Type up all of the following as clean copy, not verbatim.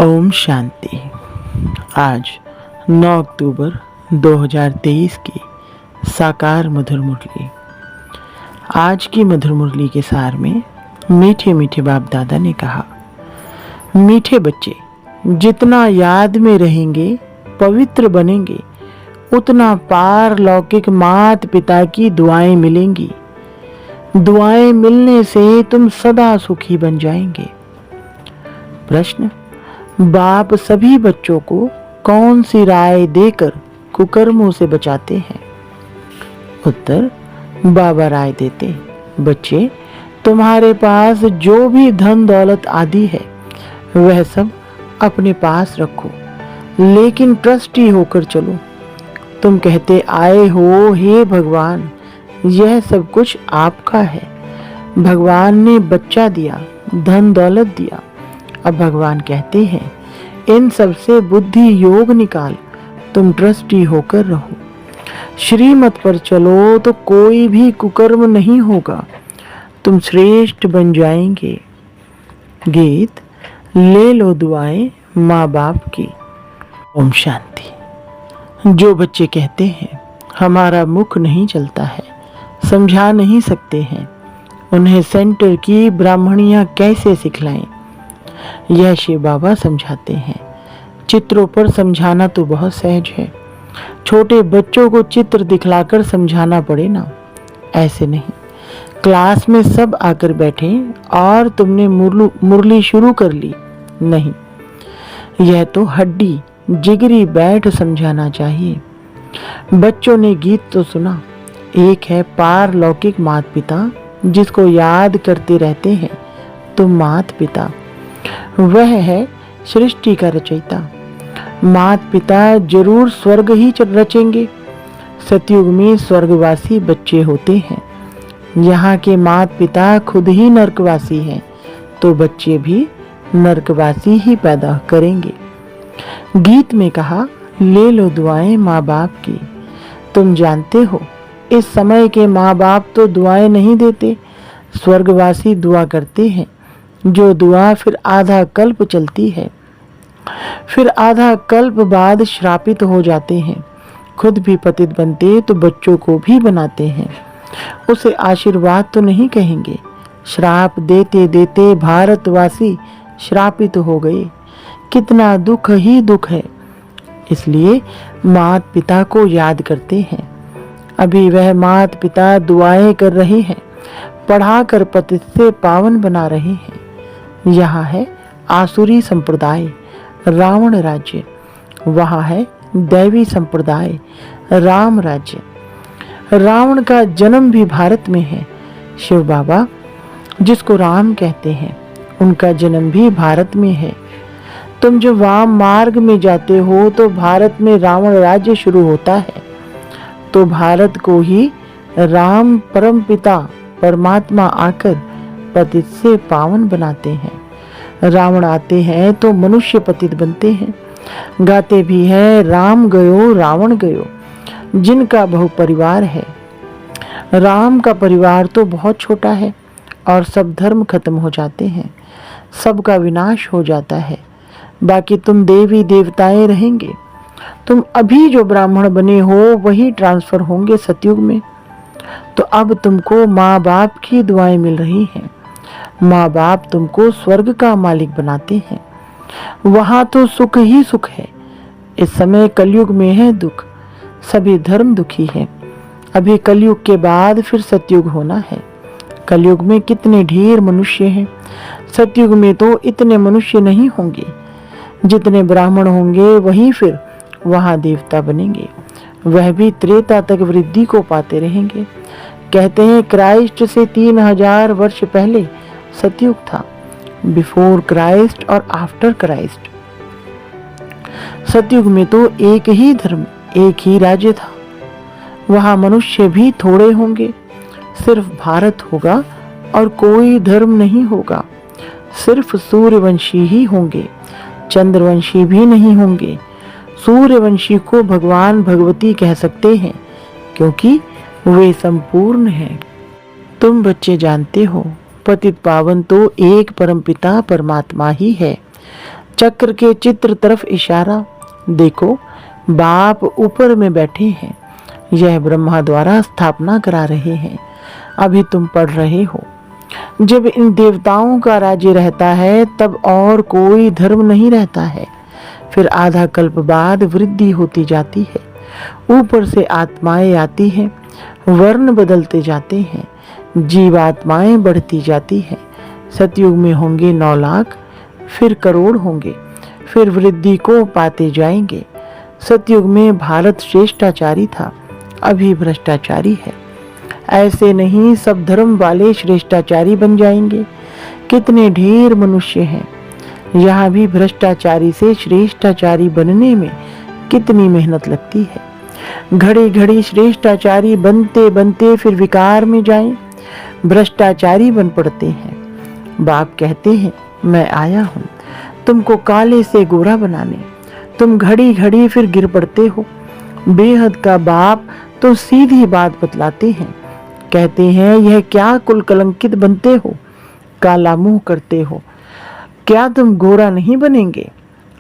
ओम शांति। आज 9 अक्टूबर 2023 की साकार मधुर मुरली। आज की मधुर मुरली के सार में मीठे मीठे बाप दादा ने कहा, मीठे बच्चे जितना याद में रहेंगे, पवित्र बनेंगे, उतना पार लौकिक मात पिता की दुआएं मिलेंगी। दुआएं मिलने से तुम सदा सुखी बन जाएंगे। प्रश्न, बाप सभी बच्चों को कौन सी राय देकर कुकर्मों से बचाते हैं? उत्तर, बाबा राय देते, बच्चे तुम्हारे पास जो भी धन दौलत आदि है वह सब अपने पास रखो, लेकिन ट्रस्टी होकर चलो। तुम कहते आए हो, हे भगवान यह सब कुछ आपका है। भगवान ने बच्चा दिया, धन दौलत दिया। अब भगवान कहते हैं इन सब से बुद्धि योग निकाल, तुम ट्रस्टी होकर रहो। श्रीमत पर चलो तो कोई भी कुकर्म नहीं होगा, तुम श्रेष्ठ बन जाएंगे। गीत, ले लो दुआएं माँ बाप की। ओम शांति। जो बच्चे कहते हैं हमारा मुख नहीं चलता है, समझा नहीं सकते हैं, उन्हें सेंटर की ब्राह्मणियां कैसे सिखलाएं? यह शिव बाबा समझाते हैं। चित्रों पर समझाना तो बहुत सहज है, छोटे बच्चों को चित्र दिखलाकर समझाना पड़े ना, ऐसे नहीं। क्लास में सब आकर बैठे और तुमने मुरली शुरू कर ली, नहीं। यह तो हड्डी जिगरी बैठ समझाना चाहिए। बच्चों ने गीत तो सुना, एक है पार लौकिक मात पिता जिसको याद करते रहते हैं तुम मात पिता, वह है सृष्टि का रचयिता। मात पिता जरूर स्वर्ग ही रचेंगे। सतयुग में स्वर्गवासी बच्चे होते हैं, यहाँ के मात पिता खुद ही नरकवासी हैं, तो बच्चे भी नरकवासी ही पैदा करेंगे। गीत में कहा, ले लो दुआएं माँ बाप की। तुम जानते हो इस समय के माँ बाप तो दुआएं नहीं देते, स्वर्गवासी दुआ करते हैं, जो दुआ फिर आधा कल्प चलती है, फिर आधा कल्प बाद श्रापित हो जाते हैं। खुद भी पतित बनते तो बच्चों को भी बनाते हैं। उसे आशीर्वाद तो नहीं कहेंगे, श्राप देते देते भारतवासी श्रापित हो गए। कितना दुख ही दुख है, इसलिए मात पिता को याद करते हैं। अभी वह मात पिता दुआएं कर रहे हैं, पढ़ाकर पतित से पावन बना रहे हैं। यहाँ है आसुरी संप्रदाय, रावण राज्य, वहाँ है दैवी संप्रदाय, राम राज्य। रावण का जन्म भी भारत में है। शिव बाबा जिसको राम कहते हैं, उनका जन्म भी भारत में है। तुम जो वाम मार्ग में जाते हो तो भारत में रावण राज्य शुरू होता है, तो भारत को ही राम परम पिता परमात्मा आकर पतित से पावन बनाते हैं। रावण आते हैं तो मनुष्य पतित बनते हैं। गाते भी हैं राम गयो रावण गयो, जिनका बहु परिवार है। राम का परिवार तो बहुत छोटा है और सब धर्म खत्म हो जाते हैं, सबका विनाश हो जाता है। बाकी तुम देवी देवताएं रहेंगे। तुम अभी जो ब्राह्मण बने हो वही ट्रांसफर होंगे सतयुग में। तो अब तुमको माँ बाप की दुआएं मिल रही हैं। माँ बाप तुमको स्वर्ग का मालिक बनाते हैं, वहां तो सुख ही सुख है। इस समय कलयुग में है दुख, सभी धर्म दुखी है। अभी कलयुग के बाद फिर सतयुग होना है। कलयुग में कितने ढेर मनुष्य हैं, सतयुग में तो इतने मनुष्य नहीं होंगे। जितने ब्राह्मण होंगे वही फिर वहां देवता बनेंगे, वह भी त्रेता तक वृद्धि को पाते रहेंगे। कहते हैं क्राइस्ट से 3000 वर्ष पहले सतयुग था, बिफोर क्राइस्ट और आफ्टर क्राइस्ट। सतयुग में तो एक ही धर्म, एक ही राज्य था। वहां मनुष्य भी थोड़े होंगे, सिर्फ भारत होगा और कोई धर्म नहीं होगा। सिर्फ सूर्यवंशी ही होंगे, चंद्रवंशी भी नहीं होंगे। सूर्यवंशी को भगवान भगवती कह सकते हैं क्योंकि वे संपूर्ण हैं। तुम बच्चे जानते हो पतित पावन तो एक परमपिता परमात्मा ही है। चक्र के चित्र तरफ इशारा। देखो, बाप ऊपर में बैठे हैं, यह ब्रह्मा द्वारा स्थापना करा रहे हैं। अभी तुम पढ़ रहे हो। जब इन देवताओं का राज्य रहता है तब और कोई धर्म नहीं रहता है। फिर आधा कल्प बाद वृद्धि होती जाती है, ऊपर से आत्माएं आती हैं, वर्ण बदलते जाते हैं, जीवात्माएं बढ़ती जाती हैं। सतयुग में होंगे 9 लाख, फिर करोड़ होंगे, फिर वृद्धि को पाते जाएंगे। सतयुग में भारत श्रेष्ठाचारी था, अभी भ्रष्टाचारी है। ऐसे नहीं सब धर्म वाले श्रेष्ठाचारी बन जाएंगे। कितने ढेर मनुष्य हैं, यहाँ भी भ्रष्टाचारी से श्रेष्ठाचारी बनने में कितनी मेहनत लगती है। घड़ी घड़ी श्रेष्ठाचारी बनते बनते फिर विकार में जाएं, भ्रष्टाचारी बन पड़ते हैं। बाप कहते हैं, मैं आया हूँ तुमको काले से गोरा बनाने। तुम घड़ी घड़ी फिर गिर पड़ते हो। बेहद का बाप तो सीधी बात बतलाते हैं, कहते हैं, यह क्या कुल कलंकित बनते हो, काला मुंह करते हो, क्या तुम गोरा नहीं बनेंगे?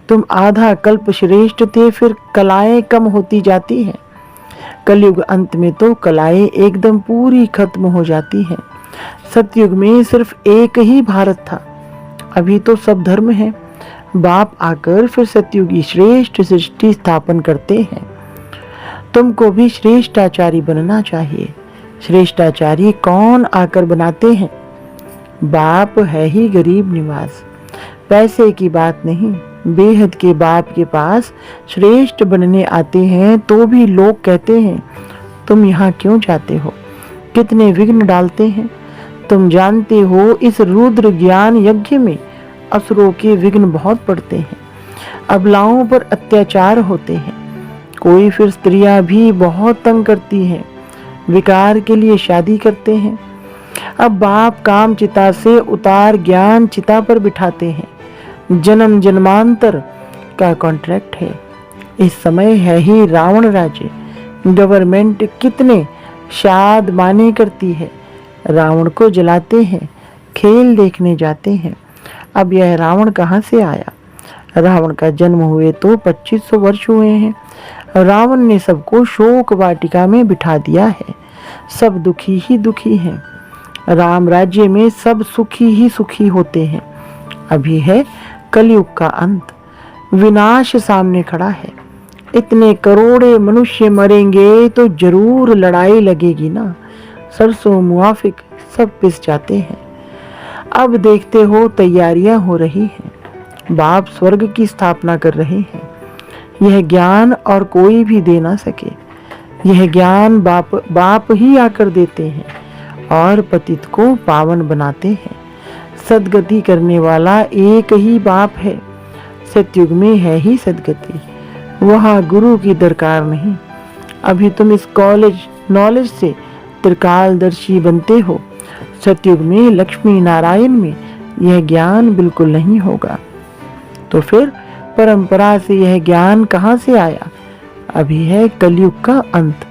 तुम आधा कल्प श्रेष्ठ थे, फिर कलाएं कम होती जाती हैं। कलयुग अंत में तो कलाएं एकदम पूरी खत्म हो जाती हैं। सतयुग में सिर्फ एक ही भारत था, अभी तो सब धर्म है। बाप आकर फिर सतयुगी श्रेष्ठ सृष्टि स्थापन करते हैं। तुमको भी श्रेष्ठाचारी बनना चाहिए। श्रेष्ठाचारी कौन आकर बनाते हैं? बाप है ही गरीब निवास। पैसे की बात नहीं, बेहद के बाप के पास श्रेष्ठ बनने आते हैं तो भी लोग कहते हैं, तुम यहाँ क्यों जाते हो, कितने विघ्न डालते हैं। तुम जानते हो इस रुद्र ज्ञान यज्ञ में असुरों के विघ्न बहुत पड़ते हैं, अबलाओं पर अत्याचार होते हैं। कोई फिर स्त्रियां भी बहुत तंग करती हैं, विकार के लिए शादी करते हैं। अब बाप काम चिता से उतार ज्ञान चिता पर बिठाते हैं। जन्म जन्मांतर का कॉन्ट्रैक्ट है। इस समय है ही रावण राज्य। गवर्नमेंट कितने शाद माने करती है, रावण को जलाते हैं, खेल देखने जाते हैं। अब यह रावण कहाँ से आया? रावण का जन्म हुए तो 2500 वर्ष हुए हैं। रावण ने सबको शोक वाटिका में बिठा दिया है। सब दुखी ही दुखी हैं। राम राज्य में सब सुखी ही सुखी होते हैं। अभी है कलयुग का अंत, विनाश सामने खड़ा है। इतने करोड़े मनुष्य मरेंगे तो जरूर लड़ाई लगेगी ना। सरसों मुआफिक सब पिस जाते हैं। अब देखते हो तैयारियां हो रही हैं। बाप स्वर्ग की स्थापना कर रहे हैं। यह ज्ञान और कोई भी दे ना सके। यह ज्ञान बाप ही आकर देते हैं और पतित को पावन बनाते हैं। सद्गति करने वाला एक ही बाप है। सतयुग में है ही सद्गति, वहाँ गुरु की दरकार नहीं। अभी तुम इस कॉलेज नॉलेज से त्रिकालदर्शी बनते हो। सतयुग में लक्ष्मी नारायण में यह ज्ञान बिल्कुल नहीं होगा। तो फिर परंपरा से यह ज्ञान कहाँ से आया? अभी है कलयुग का अंत।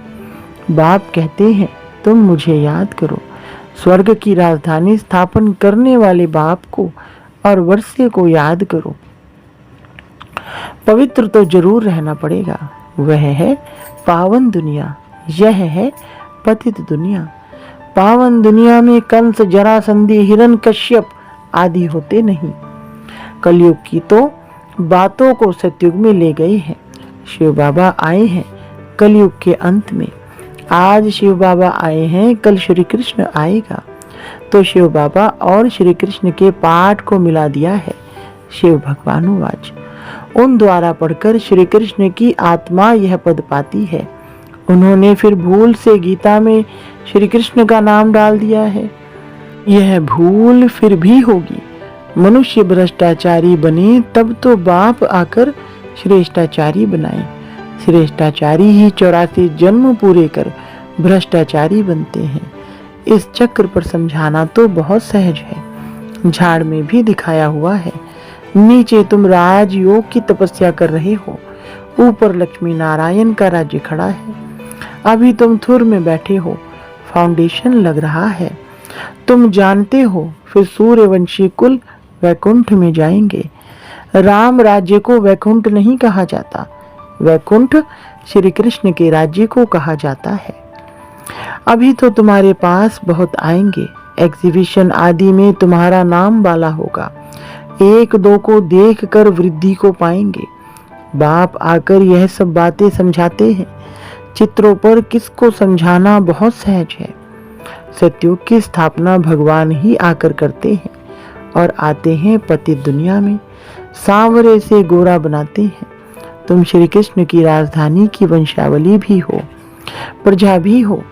बाप कहते हैं, तुम मुझे याद करो। स्वर्ग की राजधानी स्थापन करने वाले बाप को और वर्षे को याद करो। पवित्र तो जरूर रहना पड़ेगा। वह है पावन दुनिया, यह है पतित दुनिया। पावन दुनिया में कंस, जरासंधि, हिरण्यकश्यप आदि होते नहीं। कलयुग की तो बातों को सतयुग में ले गए हैं। शिव बाबा आए हैं कलयुग के अंत में। आज शिव बाबा आए हैं, कल श्री कृष्ण आएगा। तो शिव बाबा और श्री कृष्ण के पाठ को मिला दिया है। शिव भगवानुवाच, उन द्वारा पढ़कर श्री कृष्ण की आत्मा यह पद पाती है। उन्होंने फिर भूल से गीता में श्री कृष्ण का नाम डाल दिया है। यह भूल फिर भी होगी। मनुष्य भ्रष्टाचारी बने तब तो बाप आकर श्रेष्ठाचारी बनाए। श्रेष्ठाचारी ही 84 जन्म पूरे कर भ्रष्टाचारी बनते हैं। इस चक्र पर समझाना तो बहुत सहज है। झाड़ में भी दिखाया हुआ है। नीचे तुम राजयोग की तपस्या कर रहे हो, ऊपर लक्ष्मी नारायण का राज्य खड़ा है। अभी तुम थुर में बैठे हो, फाउंडेशन लग रहा है। तुम जानते हो फिर सूर्यवंशी कुल वैकुंठ में जाएंगे। राम राज्य को वैकुंठ नहीं कहा जाता, वैकुंठ श्री कृष्ण के राज्य को कहा जाता है। अभी तो तुम्हारे पास बहुत आएंगे, एग्जीबिशन आदि में तुम्हारा नाम वाला होगा, एक दो को देख कर वृद्धि को पाएंगे। बाप आकर यह सब बातें समझाते हैं। चित्रों पर किसको समझाना बहुत सहज है। सत्युग की स्थापना भगवान ही आकर करते हैं और आते हैं पतित दुनिया में, सांवरे से गोरा बनाते हैं। तुम श्री कृष्ण की राजधानी की वंशावली भी हो, प्रजा भी हो।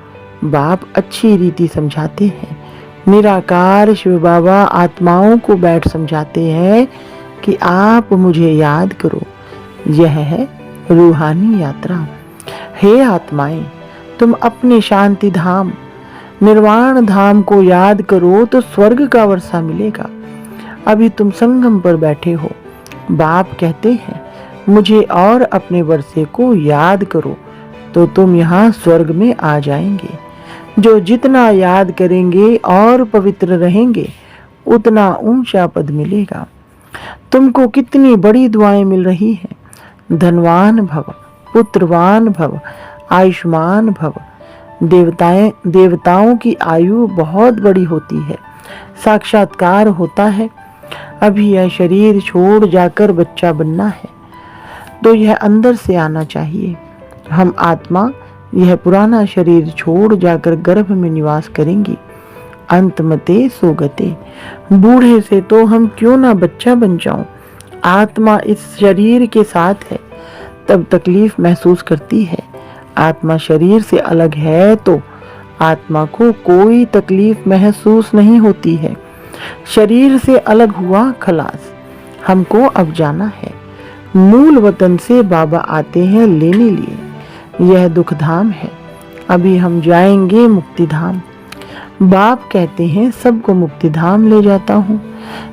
बाप अच्छी रीति समझाते हैं। निराकार शिव बाबा आत्माओं को बैठ समझाते हैं कि आप मुझे याद करो। यह है रूहानी यात्रा। हे आत्माएं, तुम अपने शांति धाम निर्वाण धाम को याद करो तो स्वर्ग का वर्षा मिलेगा। अभी तुम संगम पर बैठे हो। बाप कहते हैं मुझे और अपने वर्षे को याद करो तो तुम यहाँ स्वर्ग में आ जाएंगे। जो जितना याद करेंगे और पवित्र रहेंगे उतना ऊंचा पद मिलेगा। तुमको कितनी बड़ी दुआएं मिल रही हैं। धनवान भव, पुत्रवान भव, आयुष्मान भव। देवताओं की आयु बहुत बड़ी होती है, साक्षात्कार होता है। अभी यह शरीर छोड़ जाकर बच्चा बनना है तो यह अंदर से आना चाहिए। हम आत्मा यह पुराना शरीर छोड़ जाकर गर्भ में निवास करेंगी। अंतमते सोगते। बूढ़े से तो हम क्यों ना बच्चा बन जाऊं। आत्मा इस शरीर के साथ है तब तकलीफ महसूस करती है। आत्मा शरीर से अलग है तो आत्मा को कोई तकलीफ महसूस नहीं होती है। शरीर से अलग हुआ खलास। हमको अब जाना है। मूल वतन से बाबा आते हैं लेने लिए। यह दुख धाम है। अभी हम जाएंगे मुक्ति धाम। बाप कहते हैं सबको मुक्ति धाम ले जाता हूँ।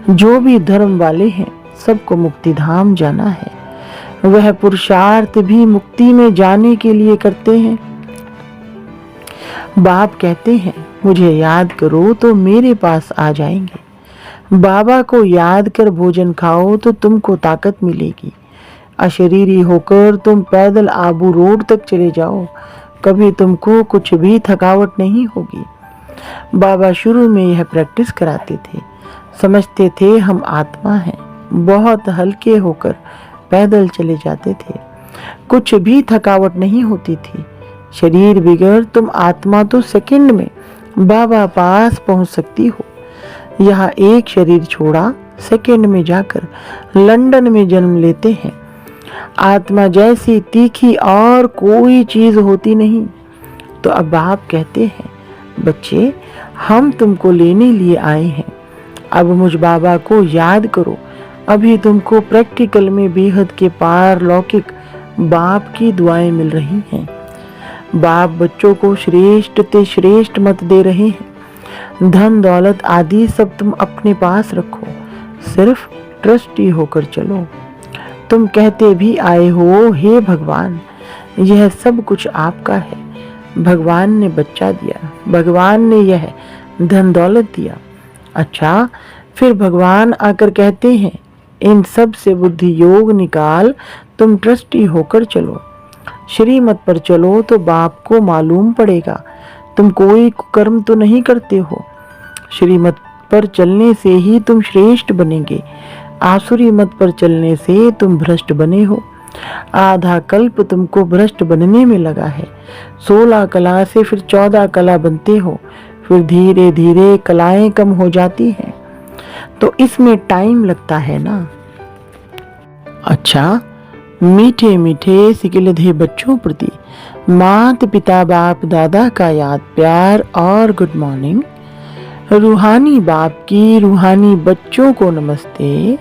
जो भी धर्म वाले हैं सबको मुक्ति धाम जाना है। वह पुरुषार्थ भी मुक्ति में जाने के लिए करते हैं। बाप कहते हैं मुझे याद करो तो मेरे पास आ जाएंगे। बाबा को याद कर भोजन खाओ तो तुमको ताकत मिलेगी। अशरीरी होकर तुम पैदल आबू रोड तक चले जाओ, कभी तुमको कुछ भी थकावट नहीं होगी। बाबा शुरू में यह प्रैक्टिस कराते थे। समझते थे हम आत्मा हैं, बहुत हल्के होकर पैदल चले जाते थे, कुछ भी थकावट नहीं होती थी। शरीर बिगड़ तुम आत्मा तो सेकंड में बाबा पास पहुंच सकती हो। यहाँ एक शरीर छोड़ा सेकंड में जाकर लंदन में जन्म लेते हैं। आत्मा जैसी तीखी और कोई चीज होती नहीं। तो अब आप कहते हैं बच्चे हम तुमको लेने लिए आए हैं, अब मुझ बाबा को याद करो। अभी तुमको प्रैक्टिकल में बेहद के पार लौकिक बाप की दुआएं मिल रही हैं। बाप बच्चों को श्रेष्ठ ते श्रेष्ठ मत दे रहे हैं। धन दौलत आदि सब तुम अपने पास रखो, सिर्फ ट्रस्टी होकर चलो। तुम कहते भी आए हो हे भगवान यह सब कुछ आपका है। भगवान ने बच्चा दिया, भगवान ने यह धन दौलत दिया। अच्छा फिर भगवान आकर कहते हैं इन सब से बुद्धि योग निकाल, तुम ट्रस्टी होकर चलो। श्रीमत पर चलो तो बाप को मालूम पड़ेगा तुम कोई कर्म तो नहीं करते हो। श्रीमत पर चलने से ही तुम श्रेष्ठ बनेंगे। आसुरी मत पर चलने से तुम भ्रष्ट बने हो। आधा कल्प तुमको भ्रष्ट बनने में लगा है। 16 कला से फिर 14 कला बनते हो, फिर धीरे धीरे कलाएं कम हो जाती हैं, तो इसमें टाइम लगता है ना। अच्छा मीठे मीठे सिकिलधे बच्चों प्रति माता पिता बाप दादा का याद प्यार और गुड मॉर्निंग। रूहानी बाप की रूहानी बच्चों को नमस्ते।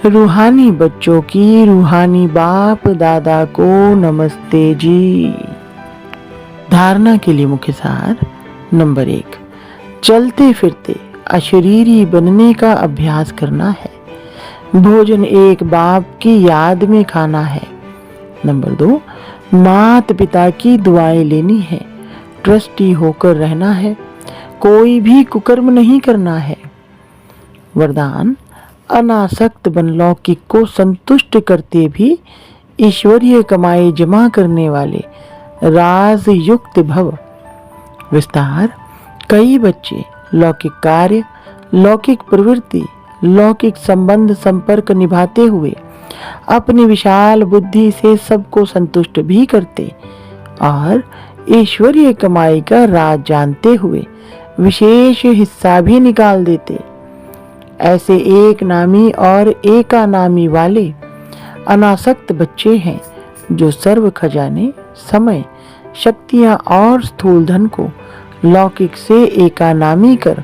रूहानी बच्चों की रूहानी बाप दादा को नमस्ते जी। धारणा के लिए मुख्य सार नंबर 1, चलते फिरते अशरीरी बनने का अभ्यास करना है। भोजन एक बाप की याद में खाना है। नंबर 2, माता पिता की दुआएं लेनी है। ट्रस्टी होकर रहना है, कोई भी कुकर्म नहीं करना है। वरदान, अनासक्त बन लौकिक को संतुष्ट करते भी ईश्वरीय कमाई जमा करने वाले राजयुक्त भव। विस्तार। कई बच्चे लौकिक कार्य, लौकिक प्रवृत्ति, लौकिक संबंध संपर्क निभाते हुए अपनी विशाल बुद्धि से सबको संतुष्ट भी करते और ईश्वरीय कमाई का राज जानते हुए विशेष हिस्सा भी निकाल देते। ऐसे एक नामी और एकानामी वाले अनासक्त बच्चे हैं जो सर्व खजाने, समय, शक्तियां और स्थूल धन को लौकिक से एकानामी कर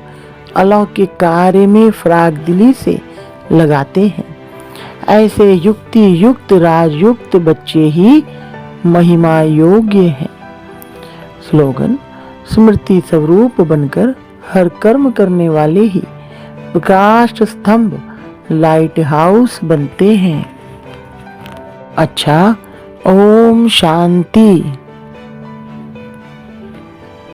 अलौकिक कार्य में फ्राग दिली से लगाते हैं। ऐसे युक्ति युक्त राजयुक्त बच्चे ही महिमा योग्य हैं। स्लोगन। स्मृति स्वरूप बनकर हर कर्म करने वाले ही प्रकाश स्तंभ, लाइट हाउस बनते हैं। अच्छा, ओम शांति।